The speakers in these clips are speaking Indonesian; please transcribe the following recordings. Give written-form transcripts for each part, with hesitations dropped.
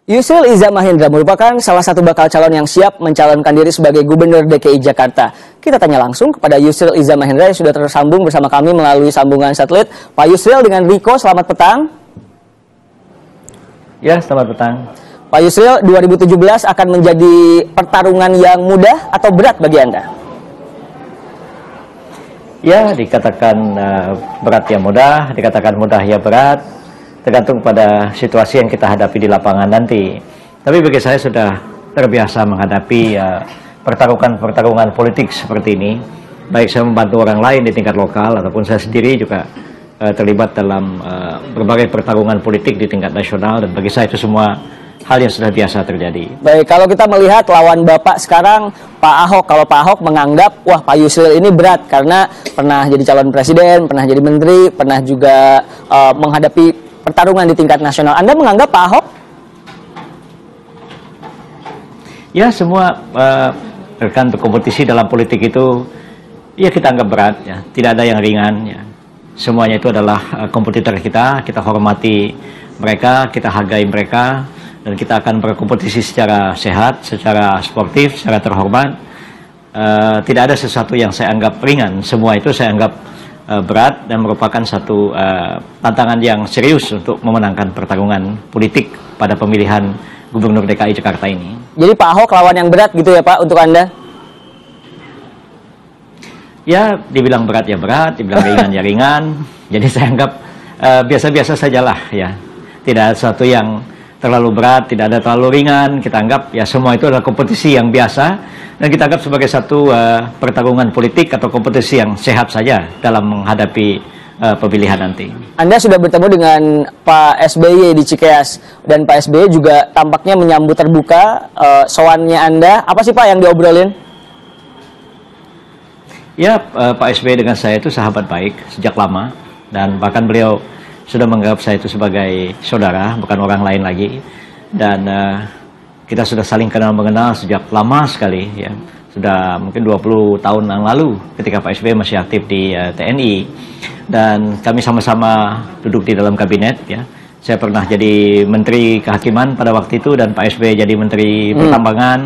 Yusril Iza Mahendra merupakan salah satu bakal calon yang siap mencalonkan diri sebagai Gubernur DKI Jakarta. Kita tanya langsung kepada Yusril Iza Mahendra yang sudah tersambung bersama kami melalui sambungan satelit. Pak Yusril dengan Riko, selamat petang. Ya, selamat petang. Pak Yusril, 2017 akan menjadi pertarungan yang mudah atau berat bagi Anda? Ya, dikatakan berat ya mudah, dikatakan mudah ya berat, tergantung pada situasi yang kita hadapi di lapangan nanti. Tapi bagi saya sudah terbiasa menghadapi pertarungan politik seperti ini. Baik saya membantu orang lain di tingkat lokal ataupun saya sendiri juga terlibat dalam berbagai pertarungan politik di tingkat nasional, dan bagi saya itu semua hal yang sudah biasa terjadi. Baik, kalau kita melihat lawan Bapak sekarang, Pak Ahok, kalau Pak Ahok menganggap, wah Pak Yusril ini berat karena pernah jadi calon presiden, pernah jadi menteri, pernah juga menghadapi pertarungan di tingkat nasional. Anda menganggap Pak Ahok? Ya, semua rekan berkompetisi dalam politik itu, ya kita anggap berat, ya. Tidak ada yang ringan, ya. Semuanya itu adalah kompetitor kita hormati mereka, kita hargai mereka, dan kita akan berkompetisi secara sehat, secara sportif, secara terhormat. Tidak ada sesuatu yang saya anggap ringan, semua itu saya anggap berat dan merupakan satu tantangan yang serius untuk memenangkan pertarungan politik pada pemilihan Gubernur DKI Jakarta ini. Jadi Pak Ahok lawan yang berat gitu ya Pak untuk Anda? Ya, dibilang berat ya berat, dibilang ringan ya ringan. Jadi saya anggap biasa-biasa sajalah ya. Tidak ada sesuatu yang terlalu berat, tidak ada terlalu ringan. Kita anggap ya semua itu adalah kompetisi yang biasa, dan kita anggap sebagai satu pertarungan politik atau kompetisi yang sehat saja dalam menghadapi pemilihan nanti. Anda sudah bertemu dengan Pak SBY di Cikeas, dan Pak SBY juga tampaknya menyambut terbuka sowannya Anda. Apa sih Pak yang diobrolin? Ya, Pak SBY dengan saya itu sahabat baik sejak lama, dan bahkan beliau sudah menganggap saya itu sebagai saudara, bukan orang lain lagi. Dan kita sudah saling kenal mengenal sejak lama sekali, ya. Sudah mungkin 20 tahun yang lalu ketika Pak SBY masih aktif di TNI. Dan kami sama-sama duduk di dalam kabinet, ya. Saya pernah jadi Menteri Kehakiman pada waktu itu, dan Pak SBY jadi Menteri Pertambangan.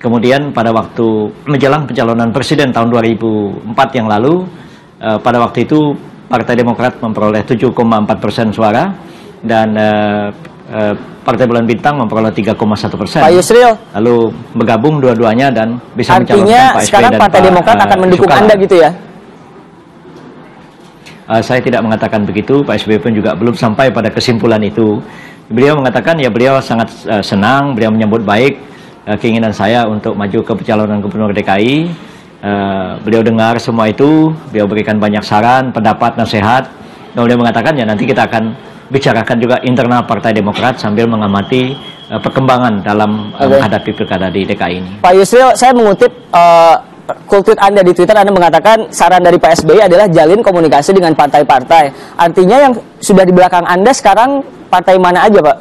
Kemudian pada waktu menjelang pencalonan presiden tahun 2004 yang lalu, pada waktu itu Partai Demokrat memperoleh 7,4% suara, dan Partai Bulan Bintang memperoleh 3,1%. Pak Yusril, lalu bergabung dua-duanya dan bisa mencalonkan Pak SBY. Sekarang Partai Demokrat akan mendukung Anda gitu ya? Saya tidak mengatakan begitu, Pak SBY pun juga belum sampai pada kesimpulan itu. Beliau mengatakan ya beliau sangat senang, beliau menyambut baik keinginan saya untuk maju ke pencalonan Gubernur DKI. Beliau dengar semua itu, beliau berikan banyak saran, pendapat, nasihat, dan beliau mengatakan ya nanti kita akan bicarakan juga internal Partai Demokrat sambil mengamati perkembangan dalam menghadapi pilkada di DKI ini. Pak Yusril, saya mengutip tweet Anda di Twitter. Anda mengatakan saran dari Pak SBY adalah jalin komunikasi dengan partai-partai. Artinya yang sudah di belakang Anda sekarang partai mana aja Pak?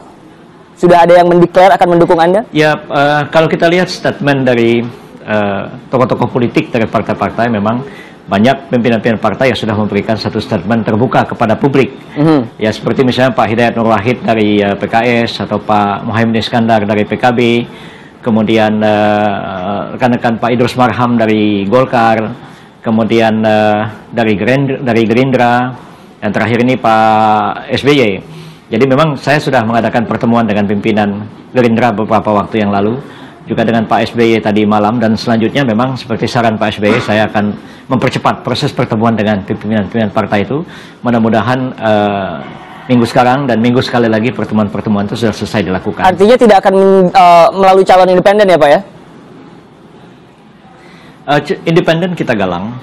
Sudah ada yang mendeklar akan mendukung Anda? Ya, kalau kita lihat statement dari tokoh-tokoh politik dari partai-partai, memang banyak pimpinan-pimpinan partai yang sudah memberikan satu statement terbuka kepada publik. Ya, seperti misalnya Pak Hidayat Nur Wahid dari PKS, atau Pak Muhaimin Iskandar dari PKB, kemudian rekan-rekan Pak Idrus Marham dari Golkar, kemudian dari Gerindra, dan terakhir ini Pak SBY. Jadi memang saya sudah mengadakan pertemuan dengan pimpinan Gerindra beberapa waktu yang lalu, juga dengan Pak SBY tadi malam, dan selanjutnya memang seperti saran Pak SBY, saya akan mempercepat proses pertemuan dengan pimpinan-pimpinan partai itu. Mudah-mudahan minggu sekarang dan minggu sekali lagi pertemuan-pertemuan itu sudah selesai dilakukan. Artinya tidak akan melalui calon independen ya Pak ya? Independen kita galang,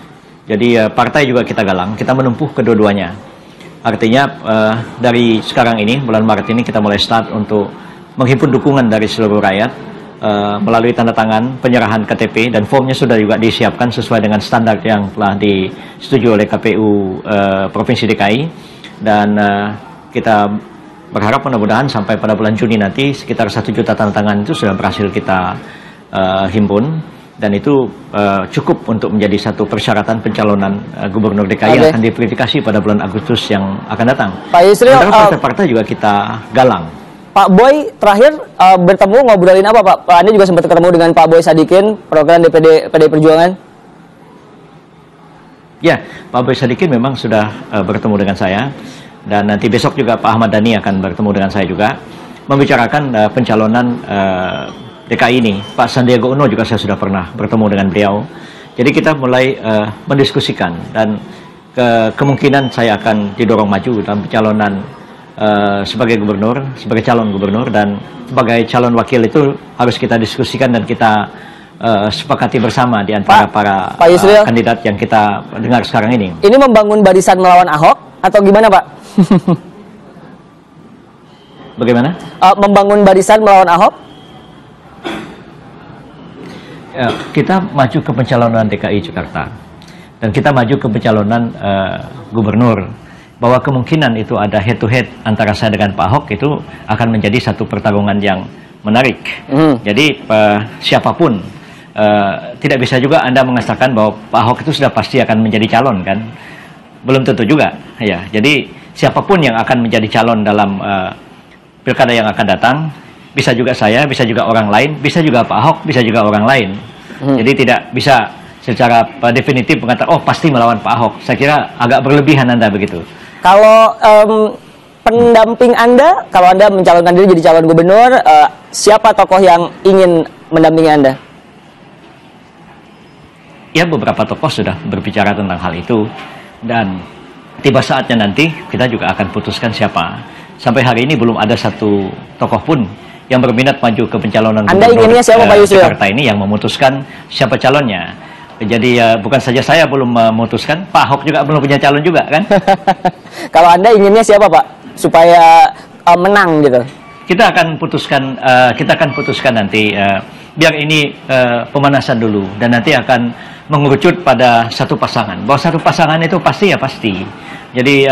jadi partai juga kita galang, kita menempuh kedua-duanya. Artinya dari sekarang ini, bulan Maret ini kita mulai start untuk menghimpun dukungan dari seluruh rakyat melalui tanda tangan penyerahan KTP, dan formnya sudah juga disiapkan sesuai dengan standar yang telah disetujui oleh KPU Provinsi DKI. Dan kita berharap mudah-mudahan sampai pada bulan Juni nanti sekitar 1 juta tanda tangan itu sudah berhasil kita himpun. Dan itu cukup untuk menjadi satu persyaratan pencalonan Gubernur DKI yang akan diverifikasi pada bulan Agustus yang akan datang. Pak Yusril, partai-partai juga kita galang. Pak Boy terakhir bertemu ngobrolin apa Pak? Anda juga sempat ketemu dengan Pak Boy Sadikin, program DPD PDI Perjuangan? Ya, Pak Boy Sadikin memang sudah bertemu dengan saya, dan nanti besok juga Pak Ahmad Dhani akan bertemu dengan saya juga, membicarakan pencalonan DKI ini. Pak Sandiaga Uno juga saya sudah pernah bertemu dengan beliau. Jadi kita mulai mendiskusikan, dan kemungkinan saya akan didorong maju dalam pencalonan sebagai gubernur, sebagai calon gubernur, dan sebagai calon wakil itu harus kita diskusikan dan kita sepakati bersama di antara para kandidat yang kita dengar sekarang ini. Ini membangun barisan melawan Ahok atau gimana Pak? Bagaimana? Membangun barisan melawan Ahok? Kita maju ke pencalonan DKI Jakarta, dan kita maju ke pencalonan gubernur. Bahwa kemungkinan itu ada head to head antara saya dengan Pak Ahok itu akan menjadi satu pertarungan yang menarik. Jadi siapapun, tidak bisa juga Anda mengatakan bahwa Pak Ahok itu sudah pasti akan menjadi calon, kan? Belum tentu juga, ya. Jadi siapapun yang akan menjadi calon dalam pilkada yang akan datang, bisa juga saya, bisa juga orang lain, bisa juga Pak Ahok, bisa juga orang lain. Jadi tidak bisa secara definitif mengatakan, oh pasti melawan Pak Ahok. Saya kira agak berlebihan Anda begitu. Kalau pendamping Anda, kalau Anda mencalonkan diri jadi calon gubernur, siapa tokoh yang ingin mendampingi Anda? Ya, beberapa tokoh sudah berbicara tentang hal itu, dan tiba saatnya nanti kita juga akan putuskan siapa. Sampai hari ini belum ada satu tokoh pun yang berminat maju ke pencalonan Anda inginnya siapa, Pak Yusril? Jakarta ini yang memutuskan siapa calonnya. Jadi bukan saja saya belum memutuskan, Pak Ahok juga belum punya calon juga, kan? Kalau Anda inginnya siapa Pak supaya menang gitu? Kita akan putuskan nanti, biar ini pemanasan dulu, dan nanti akan mengerucut pada satu pasangan. Bahwa satu pasangan itu pasti ya pasti. Jadi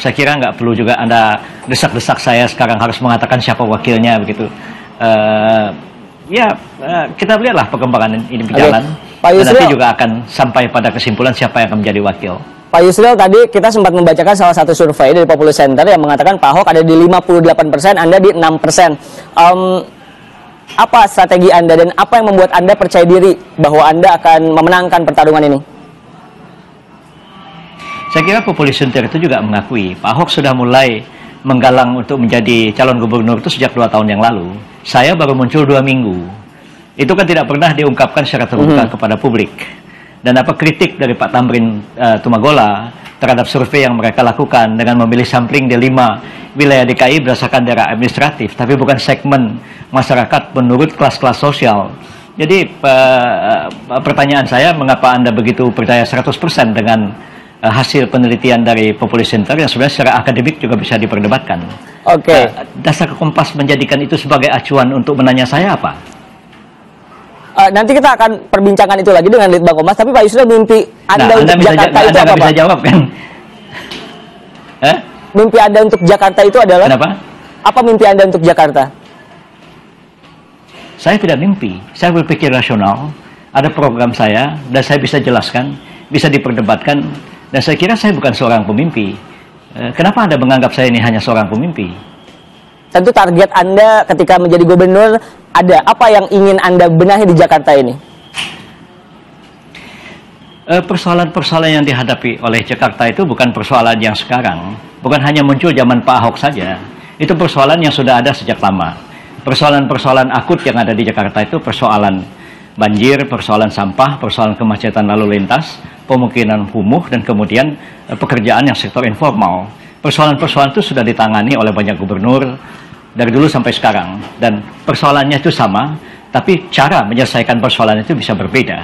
saya kira nggak perlu juga Anda desak-desak saya sekarang harus mengatakan siapa wakilnya begitu. Kita lihatlah perkembangan ini berjalan. Pak Yusril, nanti juga akan sampai pada kesimpulan siapa yang akan menjadi wakil. Pak Yusril, tadi kita sempat membacakan salah satu survei dari Populus Center yang mengatakan Pak Ahok ada di 58%, Anda di 6%. Apa strategi Anda dan apa yang membuat Anda percaya diri bahwa Anda akan memenangkan pertarungan ini? Saya kira Populus Center itu juga mengakui Pak Ahok sudah mulai menggalang untuk menjadi calon gubernur itu sejak 2 tahun yang lalu. Saya baru muncul 2 minggu. Itu kan tidak pernah diungkapkan secara terbuka kepada publik. Dan apa kritik dari Pak Tamrin Tumagola terhadap survei yang mereka lakukan dengan memilih sampling di 5 wilayah DKI berdasarkan daerah administratif, tapi bukan segmen masyarakat menurut kelas-kelas sosial. Jadi pertanyaan saya, mengapa Anda begitu percaya 100% dengan hasil penelitian dari Populus Center yang sebenarnya secara akademik juga bisa diperdebatkan? Oke. Dasar Kompas menjadikan itu sebagai acuan untuk menanya saya apa? Nanti kita akan perbincangkan itu lagi dengan Litbang Kompas, tapi Pak Yusril, mimpi Anda untuk Jakarta itu apa, Pak? Bisa jawab, kan? Mimpi Anda untuk Jakarta itu adalah? Kenapa? Apa mimpi Anda untuk Jakarta? Saya tidak mimpi, saya berpikir rasional, ada program saya, dan saya bisa jelaskan, bisa diperdebatkan, dan saya kira saya bukan seorang pemimpi. Kenapa Anda menganggap saya ini hanya seorang pemimpi? Tentu target Anda ketika menjadi gubernur, ada apa yang ingin Anda benahi di Jakarta ini? Persoalan-persoalan yang dihadapi oleh Jakarta itu bukan persoalan yang sekarang, bukan hanya muncul zaman Pak Ahok saja. Itu persoalan yang sudah ada sejak lama. Persoalan-persoalan akut yang ada di Jakarta itu persoalan banjir, persoalan sampah, persoalan kemacetan lalu lintas, pemukiman kumuh, dan kemudian pekerjaan yang sektor informal. Persoalan-persoalan itu sudah ditangani oleh banyak gubernur dari dulu sampai sekarang, dan persoalannya itu sama, tapi cara menyelesaikan persoalan itu bisa berbeda.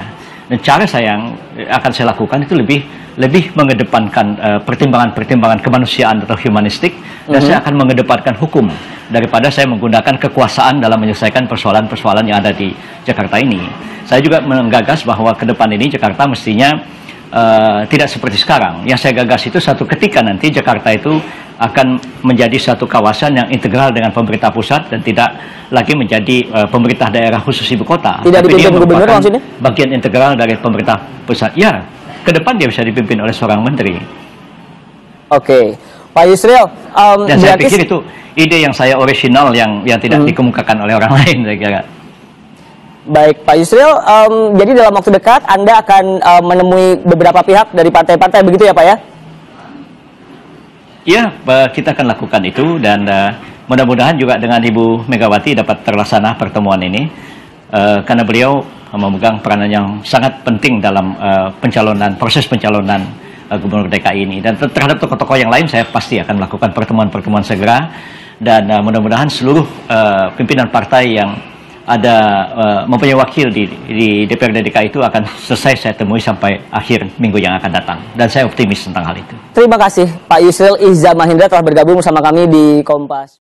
Dan cara yang akan saya lakukan itu lebih mengedepankan pertimbangan-pertimbangan kemanusiaan atau humanistik, dan saya akan mengedepankan hukum daripada saya menggunakan kekuasaan dalam menyelesaikan persoalan-persoalan yang ada di Jakarta ini. Saya juga menggagas bahwa ke depan ini Jakarta mestinya tidak seperti sekarang. Yang saya gagas itu satu ketika nanti Jakarta itu akan menjadi satu kawasan yang integral dengan pemerintah pusat dan tidak lagi menjadi pemerintah daerah khusus ibu kota. Tidak dipimpin gubernur maksudnya? Bagian integral dari pemerintah pusat. Ya, ke depan dia bisa dipimpin oleh seorang menteri. Oke. Pak Yusril, dan saya pikir itu ide yang saya original yang tidak dikemukakan oleh orang lain, saya kira. Baik, Pak Yusril, jadi dalam waktu dekat Anda akan menemui beberapa pihak dari partai-partai, begitu ya Pak ya? Ya, kita akan lakukan itu, dan mudah-mudahan juga dengan Ibu Megawati dapat terlaksana pertemuan ini, karena beliau memegang peranan yang sangat penting dalam proses pencalonan Gubernur DKI ini. Dan terhadap tokoh-tokoh yang lain saya pasti akan melakukan pertemuan-pertemuan segera, dan mudah-mudahan seluruh pimpinan partai yang ada mempunyai wakil di DPRD DKI itu akan selesai saya temui sampai akhir minggu yang akan datang, dan saya optimis tentang hal itu. Terima kasih Pak Yusril Iza Mahendra telah bergabung bersama kami di Kompas.